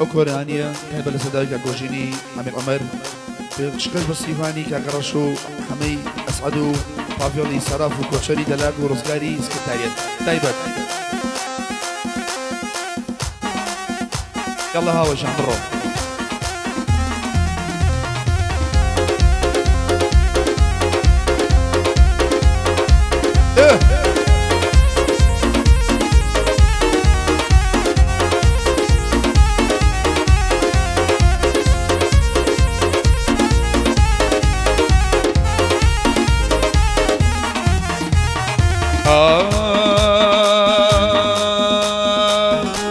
أوكرانيا هبة لسدايك أكوجيني عمي عمر بشكل بصيفاني كاكرشو حمي أسعدو بافيولي سراف وكوشري دلاغ ورزقاري سكتاريات طيبت يلا هاوش عمرو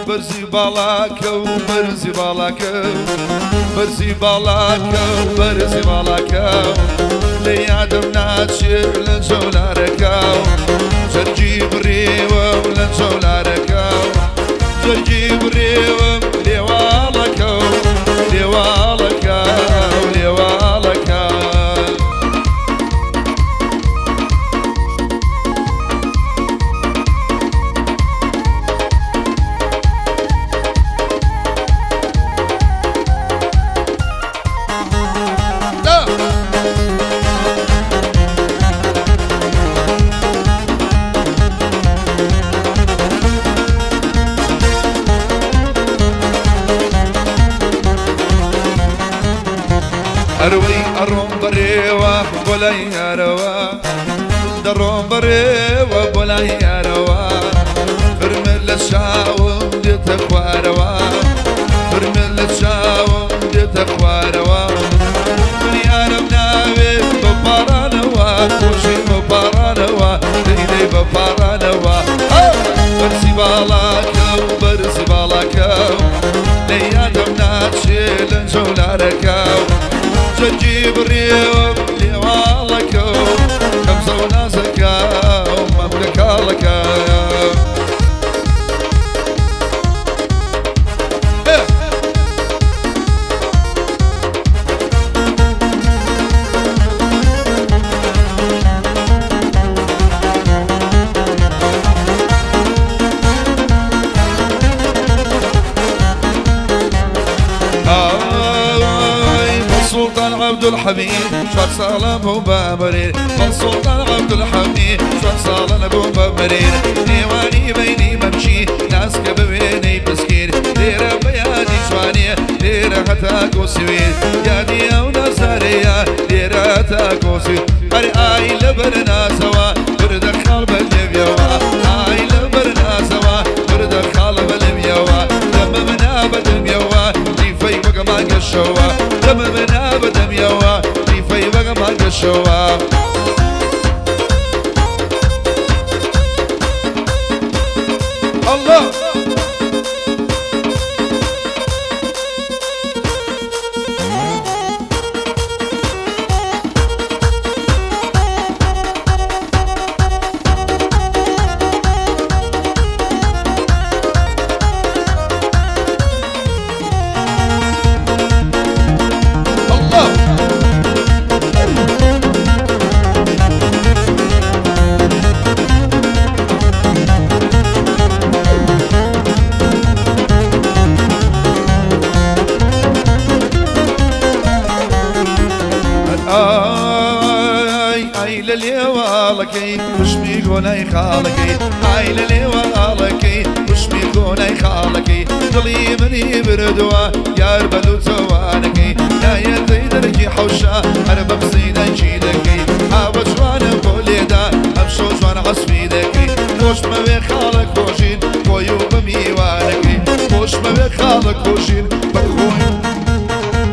برزي بالاكو برزي بالاكو برزي بالاكو برزي بالاكو ليادم ناشر لنزولاركو زرجي بريو لنزولاركو زرجي بريو ليوالكو ليوالكو ليوالكو أروي أروم بريوة بولاي أروى دروم بريوة بولاي أروى فرمل الشاوم دي تخوى روى فرمل الشاوم دي تخوى روى من يارم ناوي ببارانوا كوشي ببارانوا ديدي ببارانوا برسي بالاكو برسي بالاكو ليادم ناتشي لنزولاركو جيب الريوم ليوالكو كمزة وناسكا ومملكالكا عبد الحميد شوك صالة ابو بابرير السلطان عبد الحميد شوك صالة ابو بابرير ديواني بيني بمشي ناس كبويني بسكير ديرة بيادي شواني ديرة هتاكو سوير يادي او نازاريا ديرة هتاكو سوير هري آي لبرنا سوا برد خالب الليبيوا آي لبرنا سوا برد خالب الليبيوا لما منا بدم يوا ليفي بقى ما قشوا لما منا بدم يوا ليفي بقى ما قشوا الله آي لليوالكي مش بيقوني خالكي آي لليوالكي مش بيقوني خالكي ضلي مني بردوا يا ربلو توانكي يا يدي درجي حوشا أنا بقصينا جيدكي حاوش وانا بوليدا أمشو جوان عصفيدكي خوش ما بخالك خوشين كويو بميوانكي خوش ما بخالك خوشين بخوين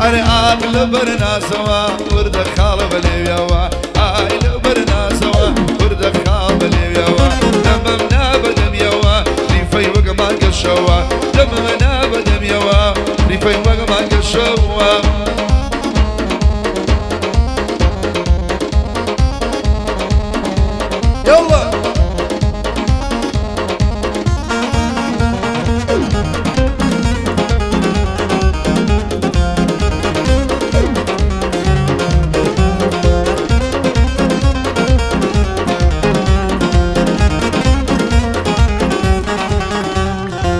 أنا عاقل برنا سوا ورد خالب اليوا آي لبرنا سوا ورد خالب اليوا دممنا بدم يوا ريفي وقا ما قشوا دممنا بدم يوا ريفي وقا ما قشوا يلا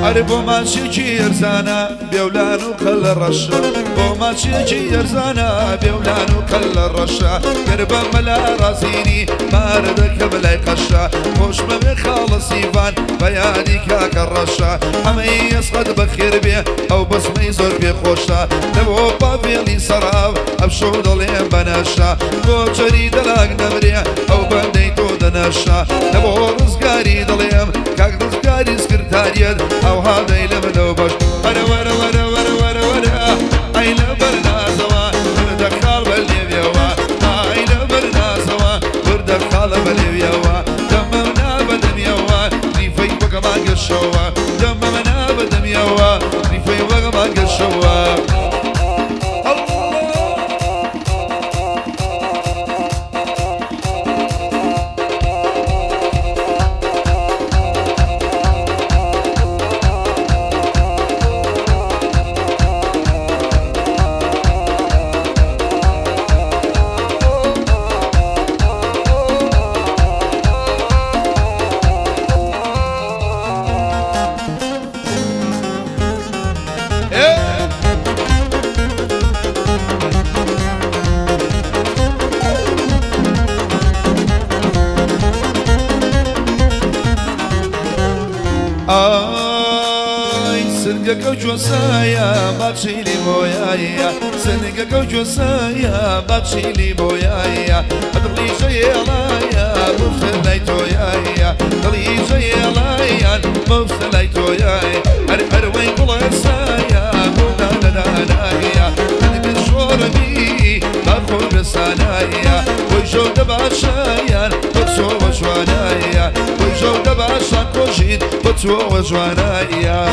عربو ماشي جير زانا بيولان وكل الرشة وما تشيجي يرزانا بيولان وكل الرشة قربا ملا راسيني ماردك بلا قشة خوش ممي خالص يفان بياني كاك الرشة حمي يسقط بخير بيه او بس ما يزور بيه خوشة نبو بابيلي سراب ابشو ضلين بناشا بو جريد لاق نمريه او بنديتو دناشا نبو رزقاري ضليم كاك رزقاري سكرتاريد او هذا يلمدو بش ورا ورا ورا ورا ورا ورا اي لبرنا سوا وردك خال بالليبيوا اي لبرنا سوا وردك خال بالليبيوا دممنا بدميوا ريفي وقما قشوا دممنا بدميوا ريفي وقما قشوا سنقك وجوسايا باتشيلي بويايا سنقك وجوسايا باتشيلي بويايا ادري جاي لايا مفتليتو يايا ادري جاي لايا مفتليتو يايا اروي قلصايا قلنا دانايا انا شوربي باخذ بسانايا وجود باشايا بتسو وجوانايا وجود باشا كوجيد بتسو وجوانايا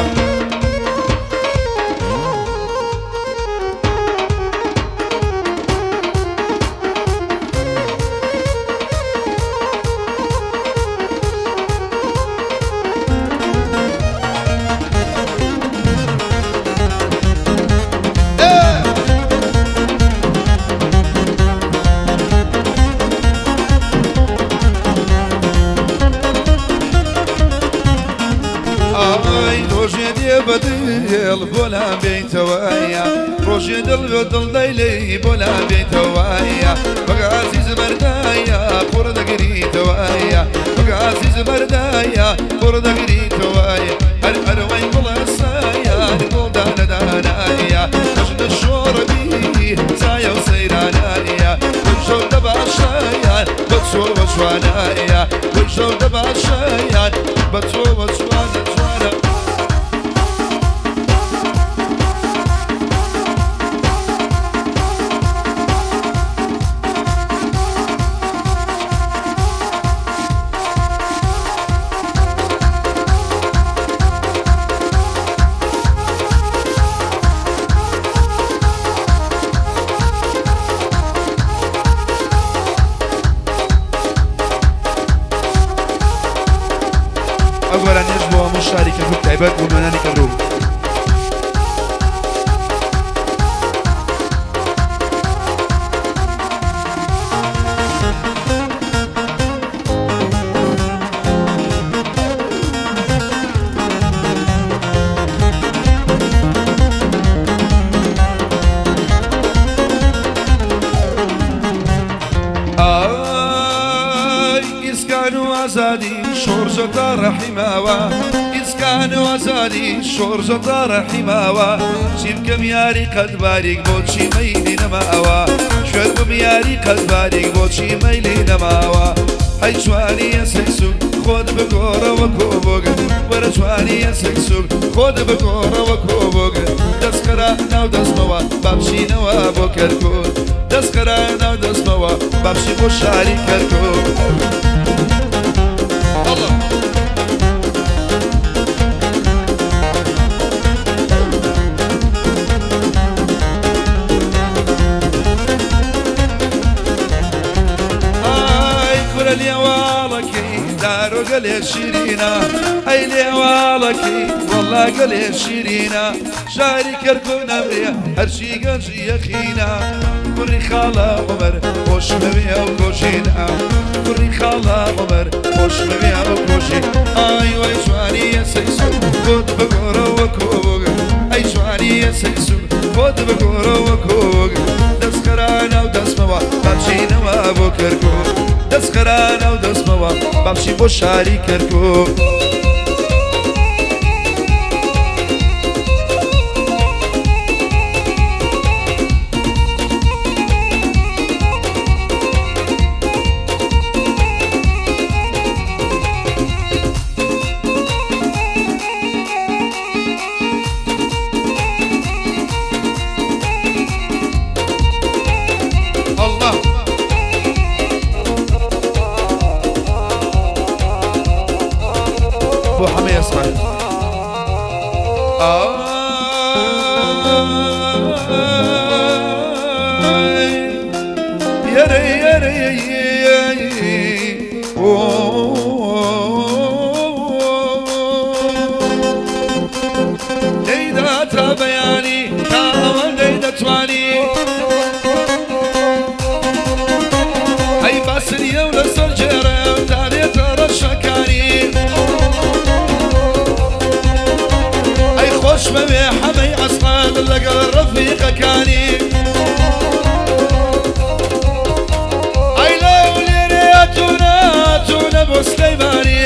بدل بولا بيتوايا روجي دل بدل ليلي بولا بيتوايا بقى عزيز بردايا قرد قريتوايا بقى عزيز بردايا قرد قريتوايا اروين بلصايا نقول دانا دانايا وجد الشوربي سايا وسيرانايا وجو دباشايا بتسو وشوانايا وجو دباشايا بتسو وشوانا أولا يجب مشاركة في التعبات والمناني كبروب وزادي شورجة دار حماوة إسكان وزادي شورجة دار حماوة شيب كمياري قد بارك بوتشي ميلي نماوة شوال كمياري قد بارك بوتشي ميلي نماوة هاي جواني يسكسوك خود بقورة وكوبوك ورا جواني يسكسوك خود بقورة وكوبوك دسكرا ناو دسموا بابشي نوا بوكركون دسكرا ناو دسموا بابشي بوشاري كركون دارو قليل شيرينا اي ليوالكي والله قليل شيرينا شاري كركون امريا هرشي قنجي يخينا كوري خالا عمر خوش مبيا وكوشينا كوري خالا عمر خوش مبيا وكوشينا اي واي شواني يسيسو خود بقورا وكوبوغ اي شواني خود بگورو و کوگ دست خرانه و دست موا بمشی نوا بو کرکو دست خرانه و دست موا بمشی بو شاری کرکو ابو حميد اسمع يا ري يا ري ليدا تبياني تاول ليدا تواني هاي باسني ولا سجره وداري ترشكاني خوش ببي حمي عصقان لقى الرفيق كاني اي لو ليرياتنا تونا ابو سليماني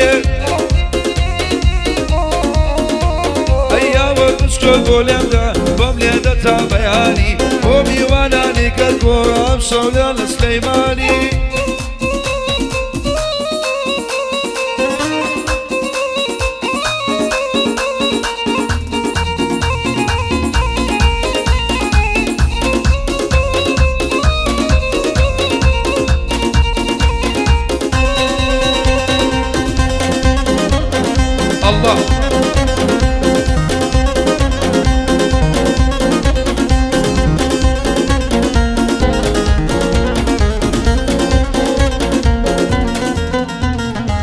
ايام المشكل بوليدا بمليدا تابياني ومي واناني كالكورة بشولي السليماني الله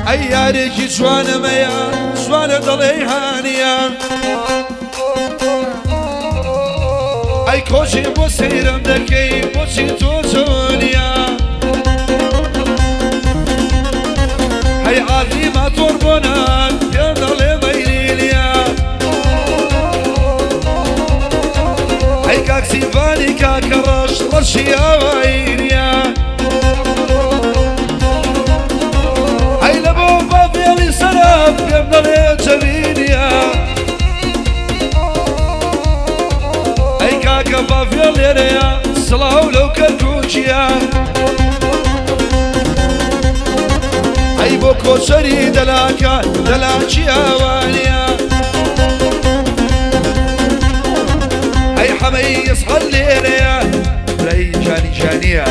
اي ياريكي جوانا ميا جوانا ضلي هانيا اي كوشي بو سيرم دكي بوشي توشونيا هاي عادي ما توربونا سيفاني كاكرش رشيا وعينيا هاي لبوبا بيلي سلام قبل الجبينيا هاي كاكا بافيلي ريا صلاو لو كالكوشيا هاي بوكو شري دلاكا دلاكيا وانيا هاي حمي يصحى الليلة ري جاني جانية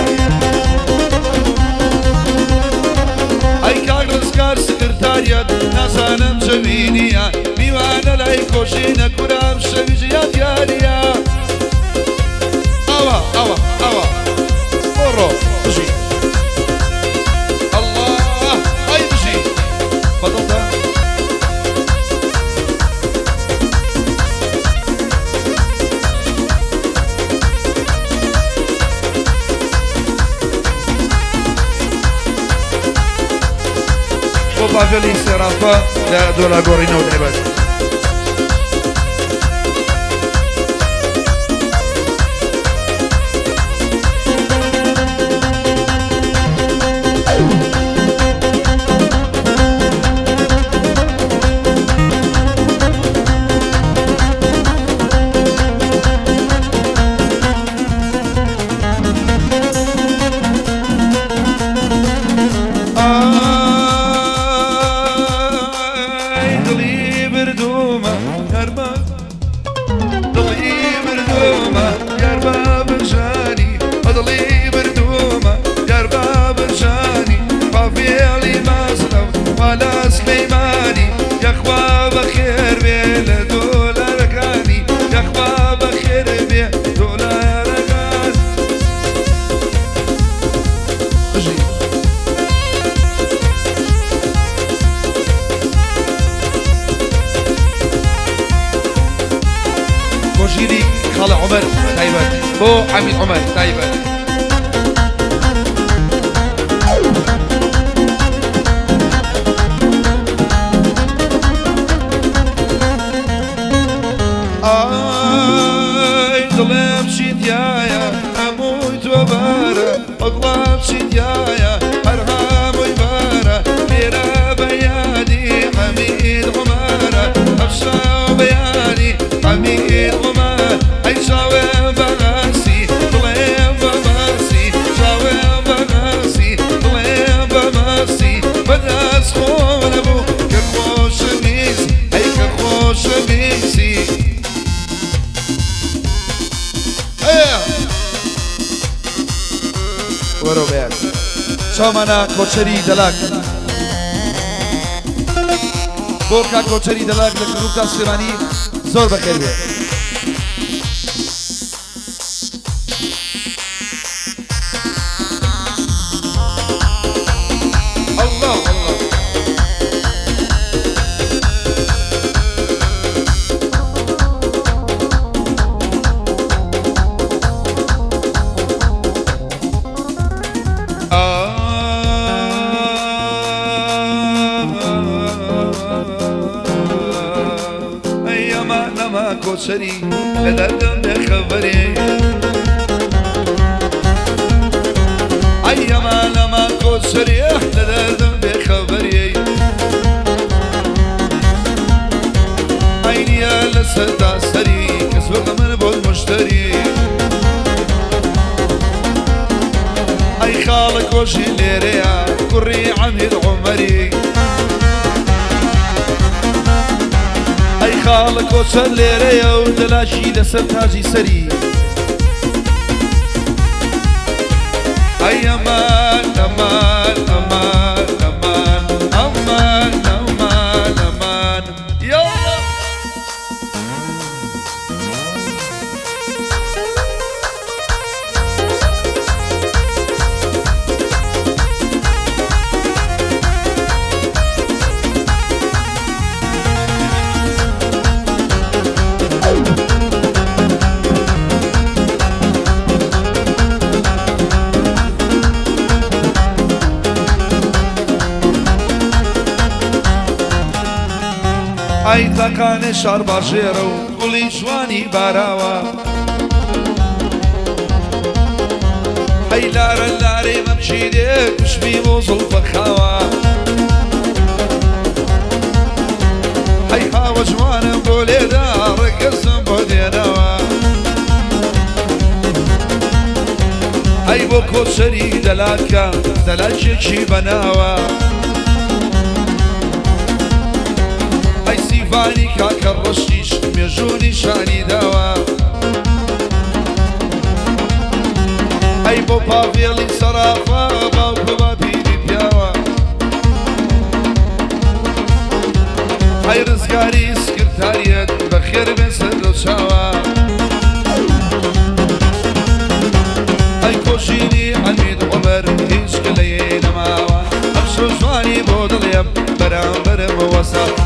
هاي كاغرس كار سكرتاريات ناسانا مجمينية ميوانا لاي كوشينا كرام شبيجيات ياليا اوا اوا اوا مرو بجي الله هاي بجي فضلتها Baveli Serafa de la Gorino de Bas. جيري خال عمر تايبان بو حميد عمر تايبان ضلال چاومانە کۆچەری دەلاک بۆ کا کۆچەری دەلاک لە گروپتا سلێمانی زۆر بەخێر بێت. کوچری لدردم خبری ایما لما کوچری لدردم بخبری عینی لسدا سری کسوق من بود مشتری ای خالق وشی لیریا کری عمید عمری خالق وشر ليريا ودلاشي لسر تاجي سري أي أمان أمان أمان أمان أمان أمان أمان يلا ئەی تاقانێ شار باشێرە و گوڵی جوانی باراوە ئەی لارە لارێ مەمچی دێ کوشمی بۆ زوڵفە خاوە ئەی هاوە جوانم بۆ لێدا ڕێگەزم بۆ دێنەوە ئەی بۆ کۆچەری دەلاکە دەلاکێکی بەناوە فانی کاکە ڕۆشتیش مێژووی شانی داوە ئەی بۆ پاڤێڵی سەرافا باوکە با پیری پیاوە ئەی ڕزگاری سکرتاریەت بەخێر بێ سەر لە چاوە ئەی کۆژینی حەمید عومەر هیچ کە لەیێ نەماوە ئەم شۆ جوانی بۆ دڵێم بەرامبەرم وەسە